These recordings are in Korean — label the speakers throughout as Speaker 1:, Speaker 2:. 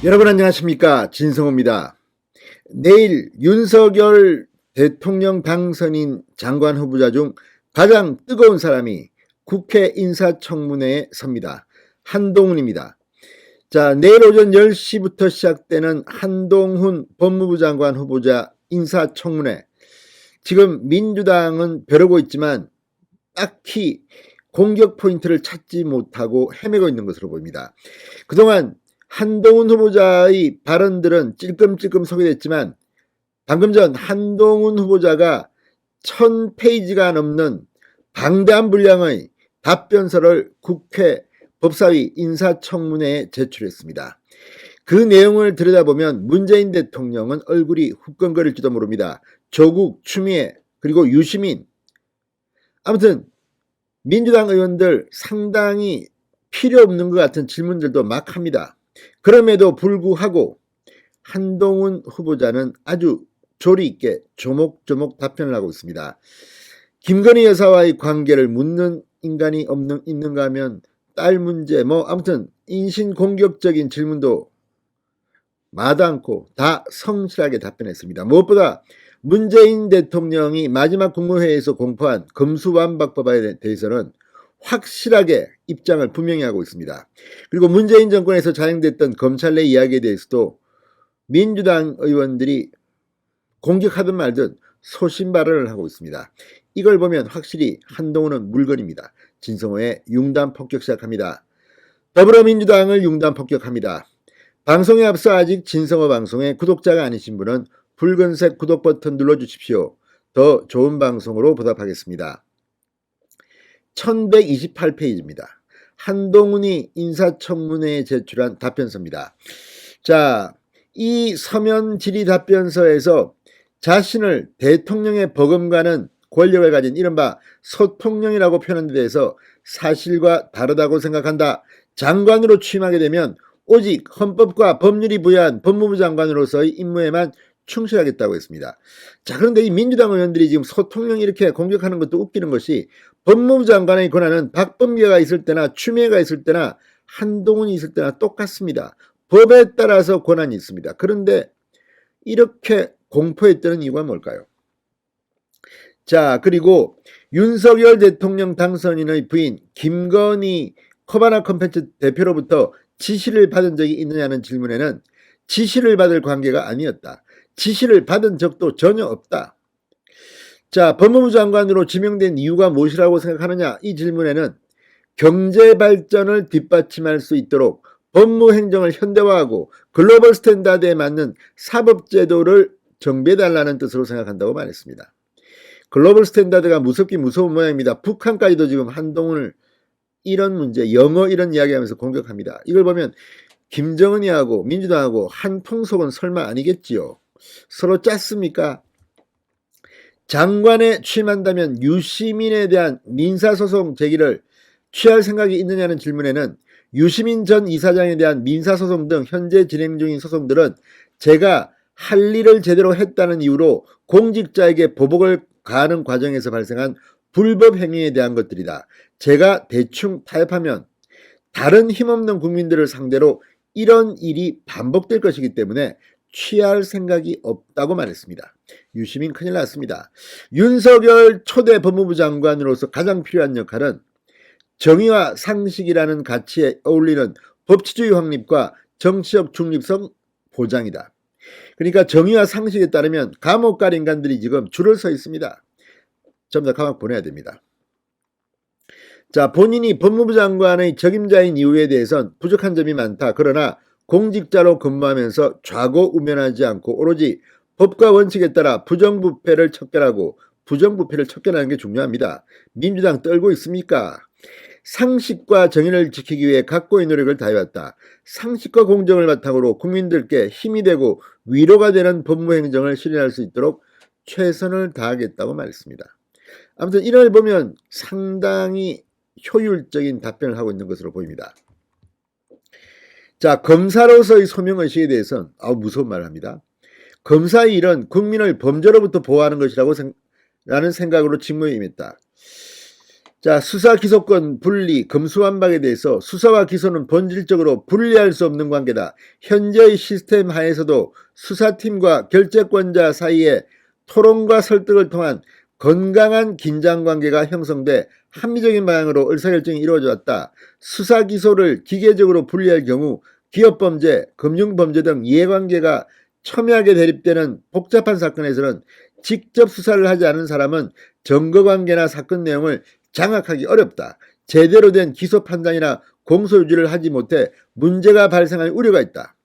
Speaker 1: 여러분 안녕하십니까, 진성호입니다. 내일 윤석열 대통령 당선인 장관 후보자 중 가장 뜨거운 사람이 국회 인사청문회에 섭니다. 한동훈입니다. 자, 내일 오전 10시부터 시작되는 한동훈 법무부 장관 후보자 인사청문회. 지금 민주당은 벼르고 있지만 딱히 공격 포인트를 찾지 못하고 헤매고 있는 것으로 보입니다. 그동안 한동훈 후보자의 발언들은 찔끔찔끔 소개됐지만 방금 전 한동훈 후보자가 1000페이지가 넘는 방대한 분량의 답변서를 국회 법사위 인사청문회에 제출했습니다. 그 내용을 들여다보면 문재인 대통령은 얼굴이 후끈거릴지도 모릅니다. 조국, 추미애, 그리고 유시민. 아무튼 민주당 의원들 상당히 필요 없는 것 같은 질문들도 막 합니다. 그럼에도 불구하고 한동훈 후보자는 아주 조리 있게 조목조목 답변을 하고 있습니다. 김건희 여사와의 관계를 묻는 인간이 있는가 하면 딸 문제, 아무튼 인신공격적인 질문도 마다 않고 다 성실하게 답변했습니다. 무엇보다 문재인 대통령이 마지막 국무회의에서 공포한 검수완박법에 대해서는 확실하게 입장을 분명히 하고 있습니다. 그리고 문재인 정권에서 자행됐던 검찰 내 이야기에 대해서도 민주당 의원들이 공격하든 말든 소신 발언을 하고 있습니다. 이걸 보면 확실히 한동훈은 물건입니다. 진성호의 융단 폭격 시작합니다. 더불어민주당을 융단 폭격합니다. 방송에 앞서 아직 진성호 방송의 구독자가 아니신 분은 붉은색 구독 버튼 눌러주십시오. 더 좋은 방송으로 보답하겠습니다. 1128페이지입니다. 한동훈이 인사청문회에 제출한 답변서입니다. 자, 이 서면 질의 답변서에서 자신을 대통령에 버금가는 권력을 가진 이른바 서통령이라고 표현한 데 대해서 사실과 다르다고 생각한다. 장관으로 취임하게 되면 오직 헌법과 법률이 부여한 법무부 장관으로서의 임무에만 충실하겠다고 했습니다. 자, 그런데 이 민주당 의원들이 지금 서통령 이렇게 공격하는 것도 웃기는 것이 법무부 장관의 권한은 박범계가 있을 때나 추미애가 있을 때나 한동훈이 있을 때나 똑같습니다. 법에 따라서 권한이 있습니다. 그런데 이렇게 공포에 뜨는 이유가 뭘까요? 자, 그리고 윤석열 대통령 당선인의 부인 김건희 커바나 컴팬츠 대표로부터 지시를 받은 적이 있느냐는 질문에는 지시를 받을 관계가 아니었다. 지시를 받은 적도 전혀 없다. 자, 법무부 장관으로 지명된 이유가 무엇이라고 생각하느냐? 이 질문에는 경제 발전을 뒷받침할 수 있도록 법무행정을 현대화하고 글로벌 스탠다드에 맞는 사법제도를 정비해달라는 뜻으로 생각한다고 말했습니다. 글로벌 스탠다드가 무섭긴 무서운 모양입니다. 북한까지도 지금 한동훈을 이런 문제, 영어 이런 이야기하면서 공격합니다. 이걸 보면 김정은이하고 민주당하고 한 통속은 설마 아니겠지요. 서로 짰습니까? 장관에 취임한다면 유시민에 대한 민사소송 제기를 취할 생각이 있느냐는 질문에는 유시민 전 이사장에 대한 민사소송 등 현재 진행 중인 소송들은 제가 할 일을 제대로 했다는 이유로 공직자에게 보복을 가하는 과정에서 발생한 불법 행위에 대한 것들이다. 제가 대충 타협하면 다른 힘없는 국민들을 상대로 이런 일이 반복될 것이기 때문에 취할 생각이 없다고 말했습니다. 유시민 큰일 났습니다. 윤석열 초대 법무부 장관으로서 가장 필요한 역할은 정의와 상식이라는 가치에 어울리는 법치주의 확립과 정치적 중립성 보장이다. 그러니까 정의와 상식에 따르면 감옥 갈 인간들이 지금 줄을 서 있습니다. 전부 다 감옥 보내야 됩니다. 자, 본인이 법무부 장관의 적임자인 이유에 대해선 부족한 점이 많다. 그러나 공직자로 근무하면서 좌고우면하지 않고 오로지 법과 원칙에 따라 부정부패를 척결하고 부정부패를 척결하는 게 중요합니다. 민주당 떨고 있습니까? 상식과 정의를 지키기 위해 각고의 노력을 다해왔다. 상식과 공정을 바탕으로 국민들께 힘이 되고 위로가 되는 법무행정을 실현할 수 있도록 최선을 다하겠다고 말했습니다. 아무튼 이를 보면 상당히 효율적인 답변을 하고 있는 것으로 보입니다. 자, 검사로서의 소명의식에 대해서는 무서운 말을 합니다. 검사의 일은 국민을 범죄로부터 보호하는 것이라는 생각으로 직무에 임했다. 자, 수사 기소권 분리, 검수완박에 대해서 수사와 기소는 본질적으로 분리할 수 없는 관계다. 현재의 시스템 하에서도 수사팀과 결재권자 사이에 토론과 설득을 통한 건강한 긴장관계가 형성돼 합리적인 방향으로 의사결정이 이루어져 왔다. 수사 기소를 기계적으로 분리할 경우 기업범죄, 금융범죄 등 이해관계가 첨예하게 대립되는 복잡한 사건에서는 직접 수사를 하지 않은 사람은 증거관계나 사건 내용을 장악하기 어렵다. 제대로 된 기소 판단이나 공소 유지를 하지 못해 문제가 발생할 우려가 있다.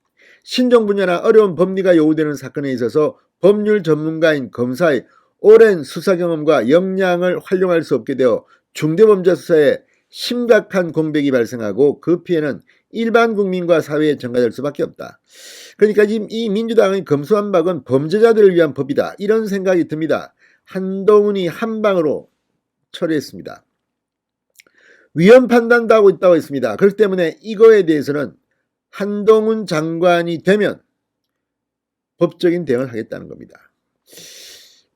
Speaker 1: 신종 분야나 어려운 법리가 요구되는 사건에 있어서 법률 전문가인 검사의 오랜 수사 경험과 역량을 활용할 수 없게 되어 중대범죄 수사에 심각한 공백이 발생하고 그 피해는 일반 국민과 사회에 전가될 수밖에 없다. 그러니까 지금 이 민주당의 검수완박은 범죄자들을 위한 법이다. 이런 생각이 듭니다. 한동훈이 한 방으로 처리했습니다. 위헌 판단도 하고 있다고 했습니다. 그렇기 때문에 이거에 대해서는 한동훈 장관이 되면 법적인 대응을 하겠다는 겁니다.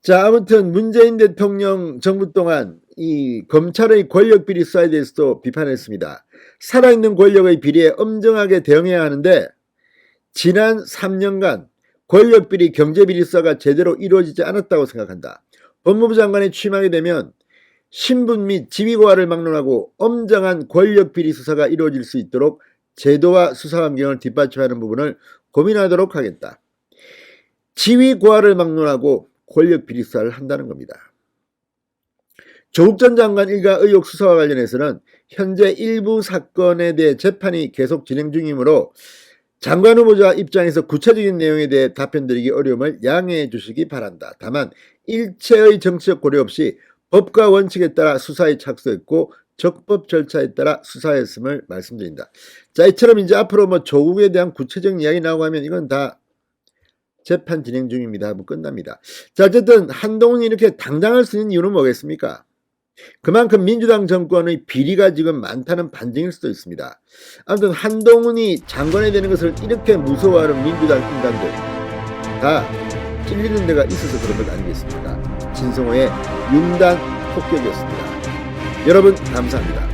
Speaker 1: 자, 아무튼 문재인 대통령 정부 동안 이 검찰의 권력 비리 수사에 대해서도 비판했습니다. 살아있는 권력의 비리에 엄정하게 대응해야 하는데 지난 3년간 권력 비리, 경제 비리 수사가 제대로 이루어지지 않았다고 생각한다. 법무부 장관에 취임하게 되면 신분 및 지위 고하를 막론하고 엄정한 권력 비리 수사가 이루어질 수 있도록 제도와 수사 환경을 뒷받침하는 부분을 고민하도록 하겠다. 지위 고하를 막론하고 권력 비리 수사를 한다는 겁니다. 조국 전 장관 일가 의혹 수사와 관련해서는 현재 일부 사건에 대해 재판이 계속 진행 중이므로 장관 후보자 입장에서 구체적인 내용에 대해 답변드리기 어려움을 양해해 주시기 바란다. 다만 일체의 정치적 고려 없이 법과 원칙에 따라 수사에 착수했고 적법 절차에 따라 수사했음을 말씀드린다. 자, 이처럼 이제 앞으로 뭐 조국에 대한 구체적인 이야기 나오고 하면 이건 다 재판 진행 중입니다 하고 끝납니다. 자, 어쨌든 한동훈이 이렇게 당당할 수 있는 이유는 뭐겠습니까? 그만큼 민주당 정권의 비리가 지금 많다는 반증일 수도 있습니다. 아무튼 한동훈이 장관이 되는 것을 이렇게 무서워하는 민주당 인간들 다 찔리는 데가 있어서 그런 것 아니겠습니까? 진성호의 융단 폭격이었습니다. 여러분 감사합니다.